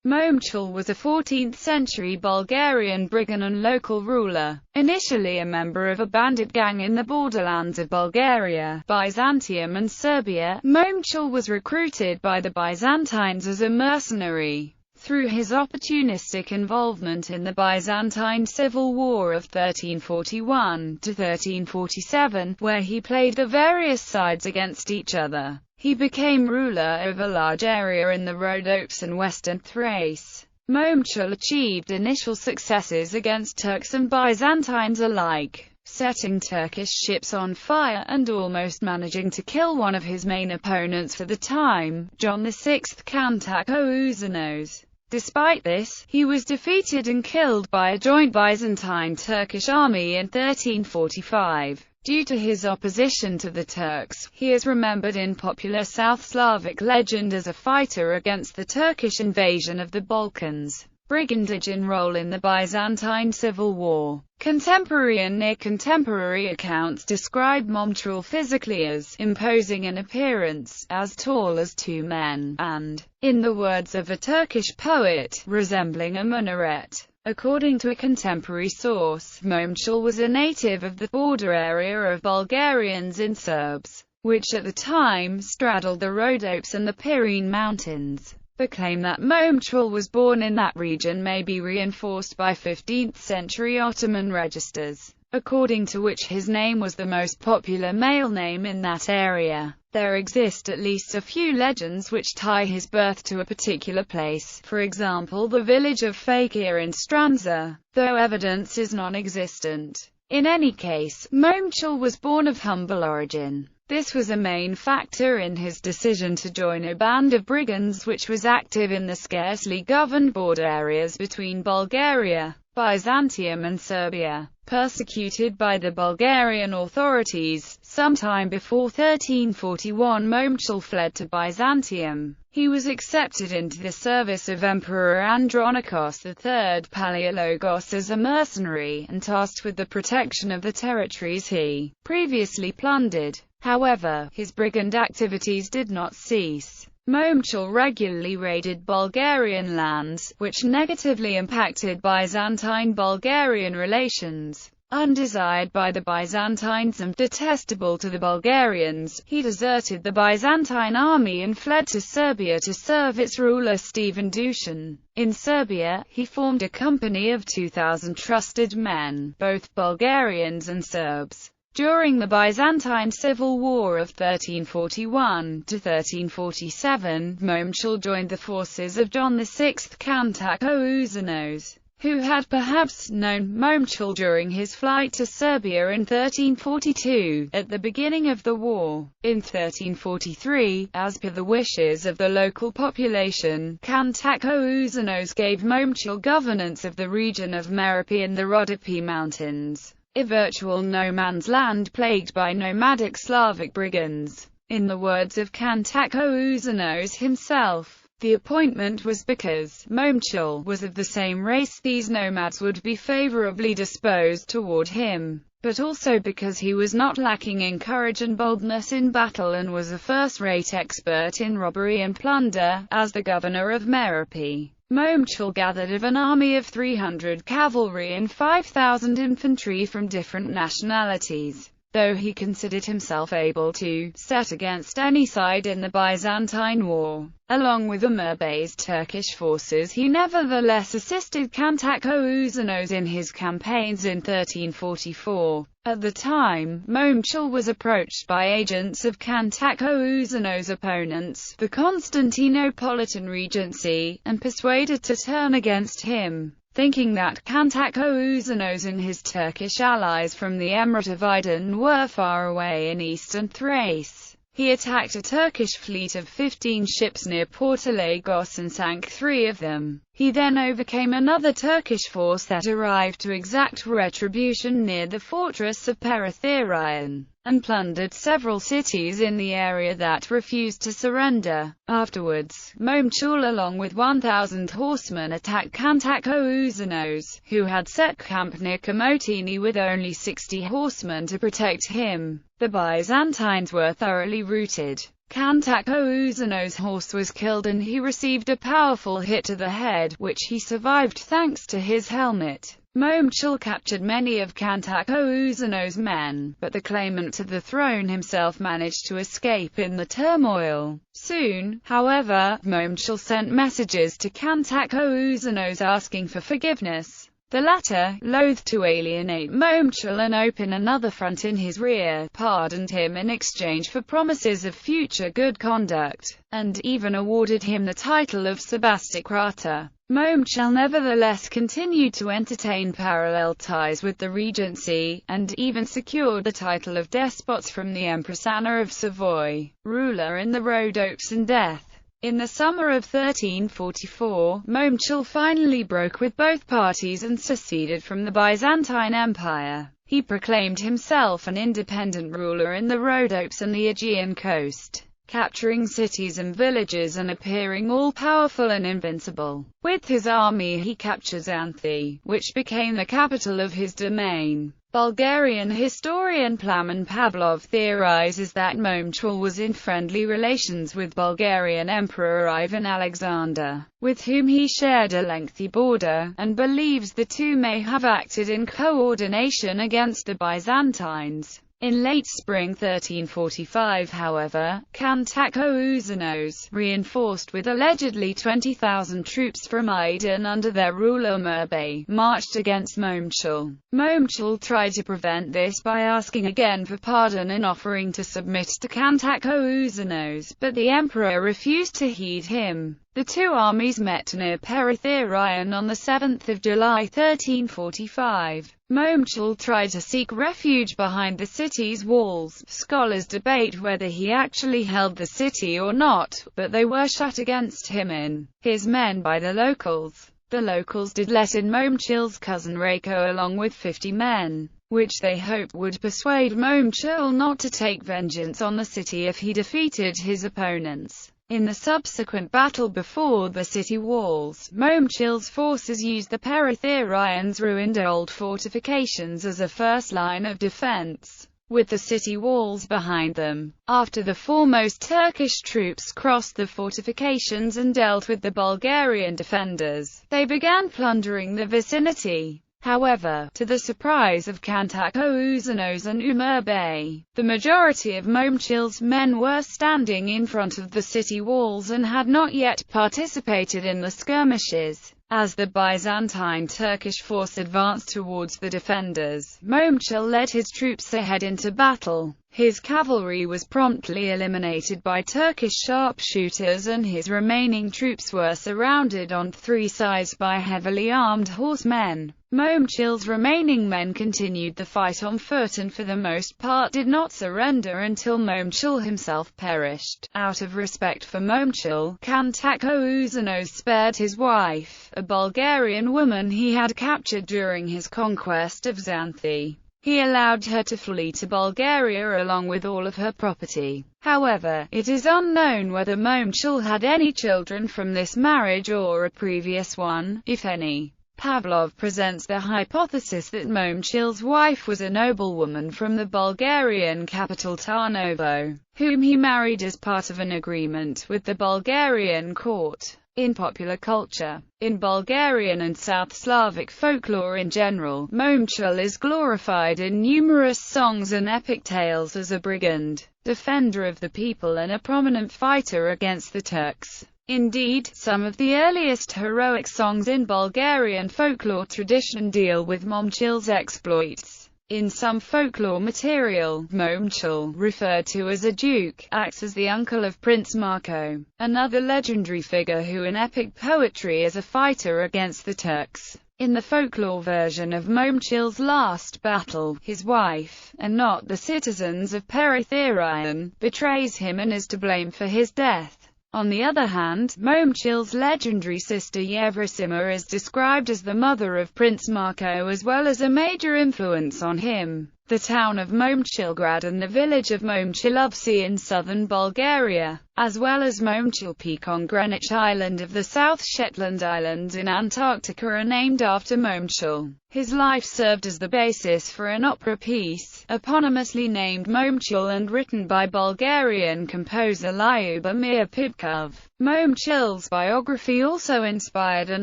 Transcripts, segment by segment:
Momchil was a 14th-century Bulgarian brigand and local ruler. Initially a member of a bandit gang in the borderlands of Bulgaria, Byzantium and Serbia, Momchil was recruited by the Byzantines as a mercenary. Through his opportunistic involvement in the Byzantine Civil War of 1341 to 1347, where he played the various sides against each other, he became ruler of a large area in the Rhodope and Western Thrace. Momchil achieved initial successes against Turks and Byzantines alike, setting Turkish ships on fire and almost managing to kill one of his main opponents for the time, John VI Kantakoouzenos. Despite this, he was defeated and killed by a joint Byzantine-Turkish army in 1345. Due to his opposition to the Turks, he is remembered in popular South Slavic legend as a fighter against the Turkish invasion of the Balkans. Brigandage role in the Byzantine Civil War. Contemporary and near-contemporary accounts describe Momchil physically as imposing in appearance, as tall as two men, and, in the words of a Turkish poet, resembling a minaret. According to a contemporary source, Momchil was a native of the border area of Bulgarians and Serbs, which at the time straddled the Rhodopes and the Pyrenean Mountains. The claim that Momchil was born in that region may be reinforced by 15th-century Ottoman registers, according to which his name was the most popular male name in that area. There exist at least a few legends which tie his birth to a particular place, for example the village of Fakir in Stranza, though evidence is non-existent. In any case, Momchil was born of humble origin. This was a main factor in his decision to join a band of brigands which was active in the scarcely governed border areas between Bulgaria, Byzantium and Serbia. Persecuted by the Bulgarian authorities, sometime before 1341 Momchil fled to Byzantium. He was accepted into the service of Emperor Andronikos III Palaiologos as a mercenary, and tasked with the protection of the territories he previously plundered. However, his brigand activities did not cease. Momchil regularly raided Bulgarian lands, which negatively impacted Byzantine-Bulgarian relations. Undesired by the Byzantines and detestable to the Bulgarians, he deserted the Byzantine army and fled to Serbia to serve its ruler Stephen Dusan. In Serbia, he formed a company of 2,000 trusted men, both Bulgarians and Serbs. During the Byzantine Civil War of 1341 to 1347, Momchil joined the forces of John VI Kantakoouzenos, who had perhaps known Momchil during his flight to Serbia in 1342, at the beginning of the war. In 1343, as per the wishes of the local population, Kantakoouzenos gave Momchil governance of the region of Merope in the Rhodope Mountains, a virtual no-man's land plagued by nomadic Slavic brigands. In the words of Kantakoouzenos himself, the appointment was because Momchil was of the same race these nomads would be favorably disposed toward him, but also because he was not lacking in courage and boldness in battle and was a first-rate expert in robbery and plunder. As the governor of Merope, Momchil gathered of an army of 300 cavalry and 5,000 infantry from different nationalities. Though he considered himself able to set against any side in the Byzantine war, along with the Merb-based Turkish forces, he nevertheless assisted Kantakoouzenos in his campaigns in 1344. At the time, Momchil was approached by agents of Kantakoouzenos' opponents, the Constantinopolitan Regency, and persuaded to turn against him. Thinking that Kantakoouzenos and his Turkish allies from the Emirate of Aydin were far away in eastern Thrace, he attacked a Turkish fleet of 15 ships near Pudelek and sank 3 of them. He then overcame another Turkish force that arrived to exact retribution near the fortress of Paratherion. and plundered several cities in the area that refused to surrender. Afterwards, Momchil along with 1,000 horsemen attacked Kantak-Ouznos, who had set camp near Komotini with only 60 horsemen to protect him. The Byzantines were thoroughly routed. Kantak-Ouznos' horse was killed and he received a powerful hit to the head, which he survived thanks to his helmet. Momchil captured many of Kantak-Ouznos' men, but the claimant to the throne himself managed to escape in the turmoil. Soon, however, Momchil sent messages to Kantak-Ouznos asking for forgiveness. The latter, loath to alienate Momchil and open another front in his rear, pardoned him in exchange for promises of future good conduct, and even awarded him the title of Sebastokrator. Momchil nevertheless continued to entertain parallel ties with the regency, and even secured the title of despot from the Empress Anna of Savoy, ruler in the Rhodopes and death. In the summer of 1344, Momchil finally broke with both parties and seceded from the Byzantine Empire. He proclaimed himself an independent ruler in the Rhodopes and the Aegean coast, capturing cities and villages and appearing all-powerful and invincible. With his army he captured Xanthi, which became the capital of his domain. Bulgarian historian Plamen Pavlov theorizes that Momchil was in friendly relations with Bulgarian Emperor Ivan Alexander, with whom he shared a lengthy border, and believes the two may have acted in coordination against the Byzantines. In late spring 1345, however, Kantak-Ouznos, reinforced with allegedly 20,000 troops from Aydin under their ruler Mirbey, marched against Momchil. Momchil tried to prevent this by asking again for pardon and offering to submit to Kantak-Ouznos, but the emperor refused to heed him. The two armies met near Peritherion on the 7th of July 1345. Momchil tried to seek refuge behind the city's walls. Scholars debate whether he actually held the city or not, but they were shut against him and his men by the locals. The locals did let in Momchil's cousin Rako along with 50 men, which they hoped would persuade Momchil not to take vengeance on the city if he defeated his opponents. In the subsequent battle before the city walls, Momchil's forces used the Peritherions' ruined old fortifications as a first line of defense, with the city walls behind them. After the foremost Turkish troops crossed the fortifications and dealt with the Bulgarian defenders, they began plundering the vicinity. However, to the surprise of Kantak-Ouznos and Umar Bey, the majority of Momchil's men were standing in front of the city walls and had not yet participated in the skirmishes. As the Byzantine Turkish force advanced towards the defenders, Momchil led his troops ahead into battle. His cavalry was promptly eliminated by Turkish sharpshooters and his remaining troops were surrounded on three sides by heavily armed horsemen. Momchil's remaining men continued the fight on foot and for the most part did not surrender until Momchil himself perished. Out of respect for Momchil, Kantak-Ouznos spared his wife, a Bulgarian woman he had captured during his conquest of Xanthi. He allowed her to flee to Bulgaria along with all of her property. However, it is unknown whether Momchil had any children from this marriage or a previous one, if any. Pavlov presents the hypothesis that Momchil's wife was a noblewoman from the Bulgarian capital Tarnovo, whom he married as part of an agreement with the Bulgarian court. In popular culture, in Bulgarian and South Slavic folklore in general, Momchil is glorified in numerous songs and epic tales as a brigand, defender of the people and a prominent fighter against the Turks. Indeed, some of the earliest heroic songs in Bulgarian folklore tradition deal with Momchil's exploits. In some folklore material, Momchil, referred to as a duke, acts as the uncle of Prince Marco, another legendary figure who in epic poetry is a fighter against the Turks. In the folklore version of Momchil's last battle, his wife, and not the citizens of Peritherion, betrays him and is to blame for his death. On the other hand, Momchil's legendary sister Yevrosima is described as the mother of Prince Marco as well as a major influence on him. the town of Momchil and the village of Momčilovci in southern Bulgaria, as well as Momchil Peak on Greenwich Island of the South Shetland Islands in Antarctica are named after Momchil. His life served as the basis for an opera piece, eponymously named Momchil and written by Bulgarian composer Lyubomir Pipkov. Momchil's biography also inspired a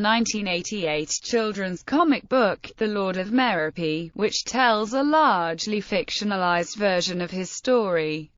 1988 children's comic book, The Lord of Merope, which tells a largely fictionalized version of his story.